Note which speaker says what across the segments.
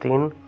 Speaker 1: 3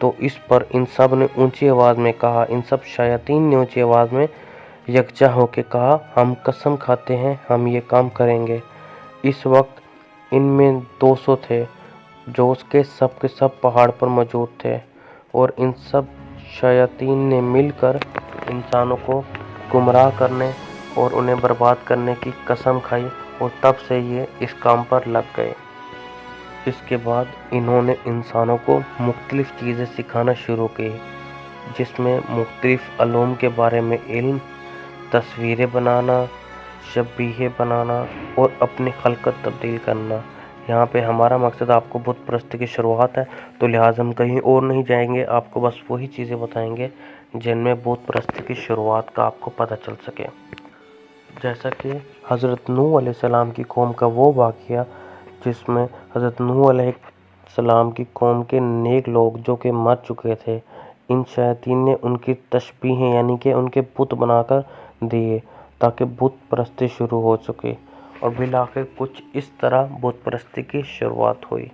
Speaker 1: تو اس پر ان سب نے اونچی آواز میں کہا، ان سب شیاطین نے اونچی آواز میں یکجا ہو کے کہا، ہم قسم کھاتے ہیں ہم یہ کام کریں گے۔ اس وقت ان میں 200 تھے جو اس کے سب پہاڑ پر موجود تھے، اور ان سب شیاطین نے مل کر انسانوں کو گمراہ کرنے اور انہیں برباد کرنے کی قسم کھائی، اور تب سے یہ اس کام پر لگ گئے۔ اس کے بعد انہوں نے انسانوں کو مختلف چیزیں سکھانا شروع کی، جس میں مختلف علوم کے بارے میں علم، تصویریں بنانا، شبیہیں بنانا اور اپنی خلقت تبدیل کرنا۔ یہاں پہ ہمارا مقصد آپ کو بت پرستی کی شروعات ہے، تو لہٰذا ہم کہیں اور نہیں جائیں گے، آپ کو بس وہی چیزیں بتائیں گے جن میں بت پرستی کی شروعات کا آپ کو پتہ چل سکے۔ جیسا کہ حضرت نوح علیہ السلام کی قوم کا وہ واقعہ جس میں حضرت نوح علیہ السلام کی قوم کے نیک لوگ جو کہ مر چکے تھے، ان شیاطین نے ان کی تشبیہیں یعنی کہ ان کے بت بنا کر دیے تاکہ بت پرستی شروع ہو سکے، اور بالآخر کچھ اس طرح بت پرستی کی شروعات ہوئی۔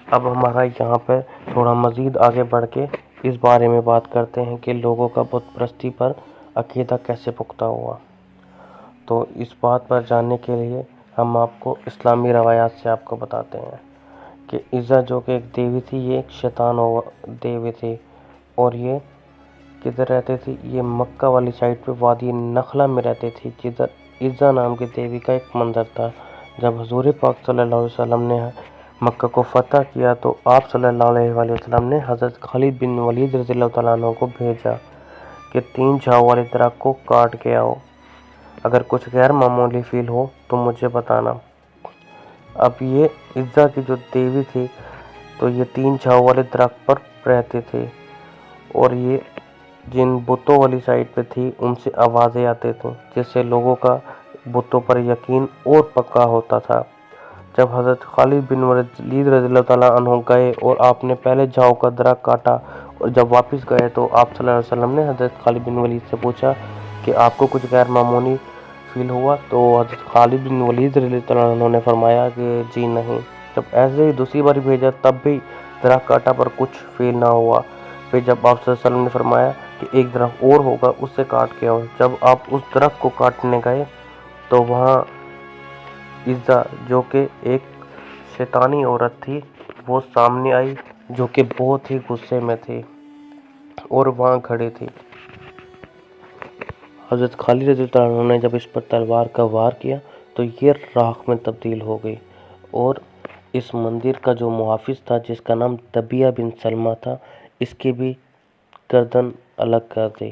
Speaker 1: اب ہمارا یہاں پر تھوڑا مزید آگے بڑھ کے اس بارے میں بات کرتے ہیں کہ لوگوں کا بت پرستی پر عقیدہ کیسے پختہ ہوا۔ تو اس بات پر جاننے کے لیے ہم آپ کو اسلامی روایات سے آپ کو بتاتے ہیں کہ عزا جو کہ ایک دیوی تھی، یہ ایک شیطان دیوی تھی، اور یہ کدھر رہتے تھی؟ یہ مکہ والی سائڈ پہ وادی نخلا میں رہتے تھی، جدھر عزا نام کی دیوی کا ایک مندر تھا۔ جب حضور پاک صلی اللہ علیہ وسلم نے مکہ کو فتح کیا تو آپ صلی اللہ علیہ وآلہ وسلم نے حضرت خالد بن ولید رضی اللہ تعالیٰ عنہ کو بھیجا کہ 3 جھاؤ والے درخت کو کاٹ کے آؤ، اگر کچھ غیر معمولی فیل ہو تو مجھے بتانا۔ اب یہ عزا کی جو دیوی تھی تو یہ 3 جھاؤ والے درخت پر رہتے تھے، اور یہ جن بتوں والی سائڈ پہ تھی ان سے آوازیں آتے تھیں جس سے لوگوں کا بتوں پر یقین اور پکا ہوتا تھا۔ جب حضرت خالد بن ولید رضی اللہ تعالیٰ عنہ گئے اور آپ نے پہلے جھاؤ کا درخت کاٹا، اور جب واپس گئے تو آپ صلی اللہ علیہ وسلم نے حضرت خالد بن ولید سے پوچھا کہ آپ کو کچھ غیر معمولی فیل ہوا؟ تو حضرت خالد بن ولید رضی اللہ تعالیٰ عنہ نے فرمایا کہ جی نہیں۔ جب ایسے ہی دوسری بار بھیجا تب بھی درخت کاٹا پر کچھ فیل نہ ہوا۔ پھر جب آپ صلی اللہ علیہ وسلم نے فرمایا کہ ایک درخت اور ہوگا، اس سے کاٹ کے آؤ، جب آپ اس درخت کو کاٹنے گئے تو وہاں عزا جو کہ ایک شیطانی عورت تھی وہ سامنے آئی، جو کہ بہت ہی غصے میں تھی اور وہاں کھڑی تھی۔ حضرت خالد رضی اللہ عنہ نے جب اس پر تلوار کا وار کیا تو یہ راکھ میں تبدیل ہو گئی، اور اس مندر کا جو محافظ تھا جس کا نام طبیعہ بن سلمہ تھا، اس کی بھی گردن الگ کر دی۔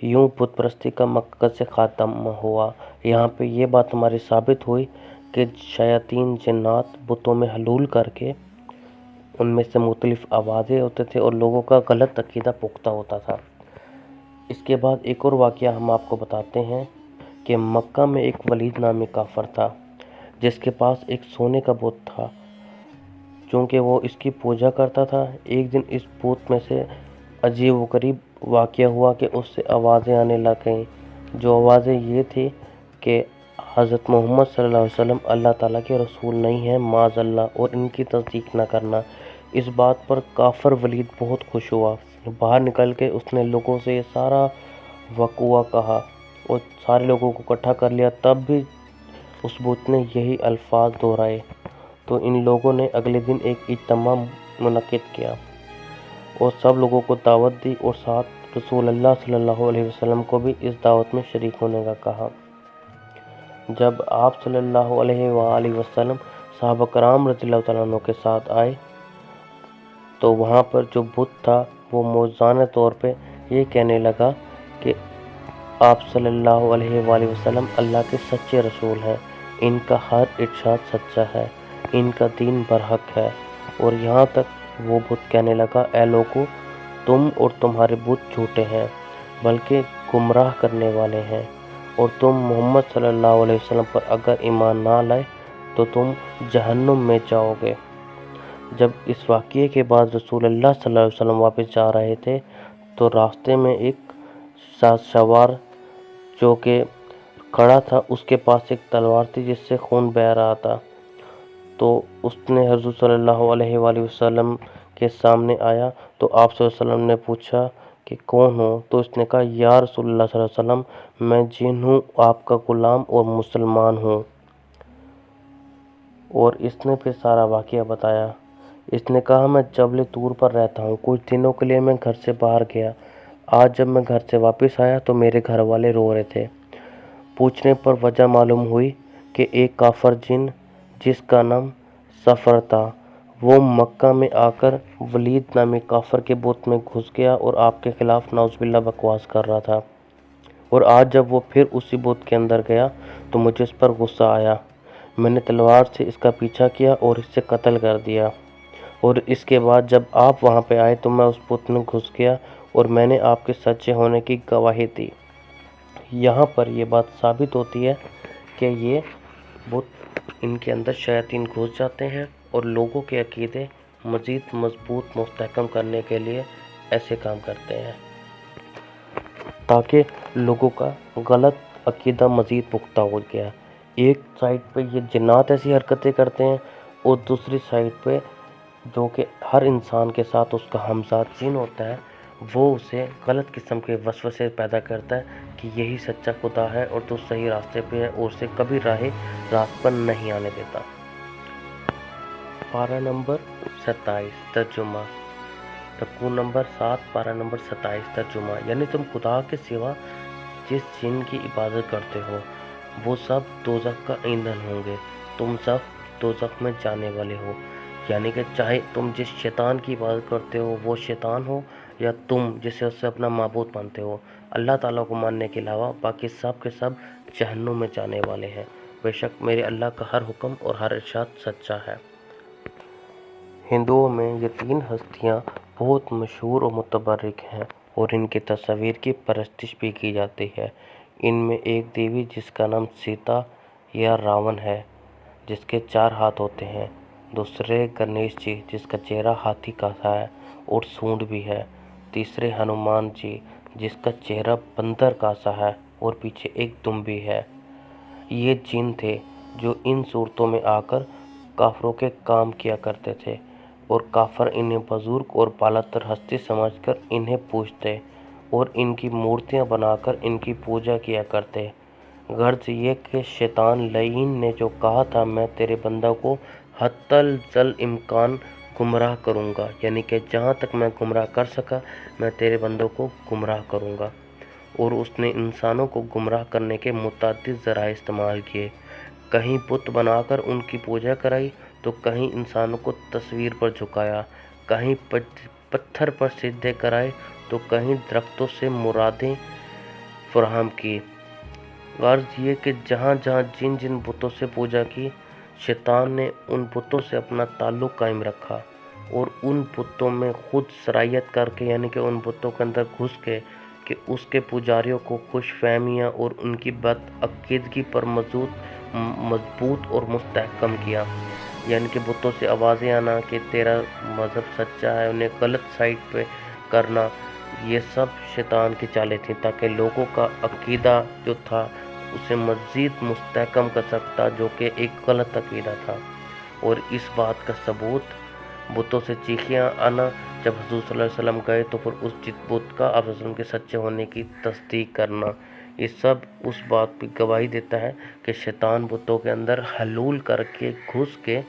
Speaker 1: یوں بت پرستی کا مکہ سے خاتمہ ہوا۔ یہاں پہ یہ بات ہماری ثابت ہوئی کہ شیاطین جنات بتوں میں حلول کر کے ان میں سے مختلف آوازیں ہوتے تھے اور لوگوں کا غلط عقیدہ پختہ ہوتا تھا۔ اس کے بعد ایک اور واقعہ ہم آپ کو بتاتے ہیں کہ مکہ میں ایک ولید نامی کافر تھا جس کے پاس ایک سونے کا بت تھا، چونکہ وہ اس کی پوجا کرتا تھا۔ ایک دن اس بت میں سے عجیب و غریب واقعہ ہوا کہ اس سے آوازیں آنے لگ گئیں، جو آوازیں یہ تھی کہ حضرت محمد صلی اللہ علیہ وسلم اللہ تعالیٰ کے رسول نہیں ہیں، معاذ اللہ، اور ان کی تصدیق نہ کرنا۔ اس بات پر کافر ولید بہت خوش ہوا۔ باہر نکل کے اس نے لوگوں سے یہ سارا وقوعہ کہا اور سارے لوگوں کو اکٹھا کر لیا، تب بھی اس بت نے یہی الفاظ دہرائے۔ تو ان لوگوں نے اگلے دن ایک اجتماع منعقد کیا اور سب لوگوں کو دعوت دی، اور ساتھ رسول اللہ صلی اللہ علیہ وسلم کو بھی اس دعوت میں شریک ہونے کا کہا۔ جب آپ صلی اللہ علیہ وآلہ وسلم صحابہ کرام رضی اللہ تعالیٰ عنہ کے ساتھ آئے تو وہاں پر جو بت تھا وہ موجزانہ طور پہ یہ کہنے لگا کہ آپ صلی اللہ علیہ وآلہ وسلم اللہ کے سچے رسول ہیں، ان کا ہر ارشاد سچا ہے، ان کا دین برحق ہے۔ اور یہاں تک وہ بت کہنے لگا، اے لوگو، تم اور تمہارے بت جھوٹے ہیں بلکہ گمراہ کرنے والے ہیں، اور تم محمد صلی اللہ علیہ وسلم پر اگر ایمان نہ لائے تو تم جہنم میں جاؤ گے۔ جب اس واقعے کے بعد رسول اللہ صلی اللہ علیہ وسلم واپس جا رہے تھے تو راستے میں ایک سوار جو کہ کھڑا تھا، اس کے پاس ایک تلوار تھی جس سے خون بہہ رہا تھا۔ تو اس نے حضور صلی اللہ علیہ وآلہ وسلم کے سامنے آیا تو آپ صلی اللہ علیہ وسلم نے پوچھا کہ کون ہو؟ تو اس نے کہا یا رسول اللہ صلی اللہ علیہ وسلم میں جن ہوں، آپ کا غلام اور مسلمان ہوں۔ اور اس نے پھر سارا واقعہ بتایا۔ اس نے کہا میں جبل طور پر رہتا ہوں، کچھ دنوں کے لیے میں گھر سے باہر گیا۔ آج جب میں گھر سے واپس آیا تو میرے گھر والے رو رہے تھے۔ پوچھنے پر وجہ معلوم ہوئی کہ ایک کافر جن جس کا نام صفر تھا، وہ مکہ میں آ کر ولید نامی کافر کے بت میں گھس گیا اور آپ کے خلاف نعوذ باللہ بکواس کر رہا تھا۔ اور آج جب وہ پھر اسی بت کے اندر گیا تو مجھے اس پر غصہ آیا۔ میں نے تلوار سے اس کا پیچھا کیا اور اسے قتل کر دیا۔ اور اس کے بعد جب آپ وہاں پہ آئے تو میں اس بت میں گھس گیا اور میں نے آپ کے سچے ہونے کی گواہی دی۔ یہاں پر یہ بات ثابت ہوتی ہے کہ یہ بت ان کے اندر شیاطین گھس جاتے ہیں اور لوگوں کے عقیدے مزید مضبوط مستحکم کرنے کے لیے ایسے کام کرتے ہیں تاکہ لوگوں کا غلط عقیدہ مزید پختہ ہو گیا۔ ایک سائڈ پہ یہ جنات ایسی حرکتیں کرتے ہیں اور دوسری سائڈ پہ جو کہ ہر انسان کے ساتھ اس کا ہمذات جن ہوتا ہے، وہ اسے غلط قسم کے وسوسے پیدا کرتا ہے کہ یہی سچا خدا ہے اور تو صحیح راستے پہ ہے، اور اسے کبھی راست پر نہیں آنے دیتا۔ پارہ نمبر 27 ترجمہ، رکوع نمبر 7 پارہ نمبر 27 ترجمہ، یعنی تم خدا کے سوا جس جن کی عبادت کرتے ہو وہ سب دوزخ کا ایندھن ہوں گے، تم سب دوزخ میں جانے والے ہو۔ یعنی کہ چاہے تم جس شیطان کی عبادت کرتے ہو وہ شیطان ہو یا تم جسے اس سے اپنا معبود مانتے ہو، اللہ تعالیٰ کو ماننے کے علاوہ باقی سب کے سب جہنم میں جانے والے ہیں۔ بے شک میرے اللہ کا ہر حکم اور ہر ارشاد سچا ہے۔ ہندوؤں میں یہ 3 ہستیاں بہت مشہور اور متبرک ہیں اور ان کی تصاویر کی پرستش بھی کی جاتی ہے۔ ان میں ایک دیوی جس کا نام سیتا یا راون ہے، جس کے 4 ہاتھ ہوتے ہیں۔ دوسرے گنیش جی جس کا چہرہ ہاتھی کا سا ہے اور سونڈ بھی ہے۔ تیسرے ہنومان جی جس کا چہرہ بندر کا سا ہے اور پیچھے ایک دم بھی ہے۔ یہ جن تھے جو ان صورتوں میں آ کر کافروں کے کام کیا کرتے تھے اور کافر انہیں بزرگ اور بالاتر ہستی سمجھ کر انہیں پوجتے اور ان کی مورتیاں بنا کر ان کی پوجا کیا کرتے۔ غرض یہ کہ شیطان لعین نے جو کہا تھا میں تیرے بندہ کو حتی الامکان گمراہ کروں گا، یعنی کہ جہاں تک میں گمراہ کر سکا میں تیرے بندوں کو گمراہ کروں گا، اور اس نے انسانوں کو گمراہ کرنے کے متعدد ذرائع استعمال کیے۔ کہیں بت بنا کر ان کی پوجا کرائی تو کہیں انسانوں کو تصویر پر جھکایا، کہیں پتھر پر سجدے کرائے تو کہیں درختوں سے مرادیں فراہم کی۔ غرض یہ کہ جہاں جہاں جن جن بتوں سے پوجا کی، شیطان نے ان بتوں سے اپنا تعلق قائم رکھا اور ان بتوں میں خود سرایت کر کے، یعنی کہ ان بتوں کے اندر گھس کے کہ اس کے پجاریوں کو خوش فہمیاں اور ان کی بد عقیدگی پر مضبوط اور مستحکم کیا۔ یعنی کہ بتوں سے آوازیں آنا کہ تیرا مذہب سچا ہے، انہیں غلط سائٹ پہ کرنا، یہ سب شیطان کی چالیں تھیں تاکہ لوگوں کا عقیدہ جو تھا اسے مزید مستحکم کر سکتا، جو کہ ایک غلط عقیدہ تھا۔ اور اس بات کا ثبوت بتوں سے چیخیاں آنا، جب حضور صلی اللہ علیہ وسلم گئے تو پھر اس بت کا آپ صلی اللہ علیہ وسلم کے سچے ہونے کی تصدیق کرنا، یہ سب اس بات کی گواہی دیتا ہے کہ شیطان بتوں کے اندر حلول کر کے گھس کے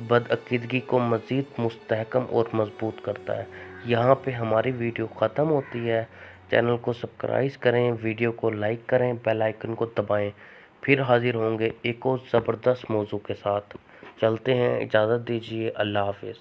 Speaker 1: بدعقیدگی کو مزید مستحکم اور مضبوط کرتا ہے۔ یہاں پہ ہماری ویڈیو ختم ہوتی ہے۔ چینل کو سبسکرائب کریں، ویڈیو کو لائک کریں، بیل آئیکن کو دبائیں۔ پھر حاضر ہوں گے ایک اور زبردست موضوع کے ساتھ۔ چلتے ہیں، اجازت دیجیے، اللہ حافظ۔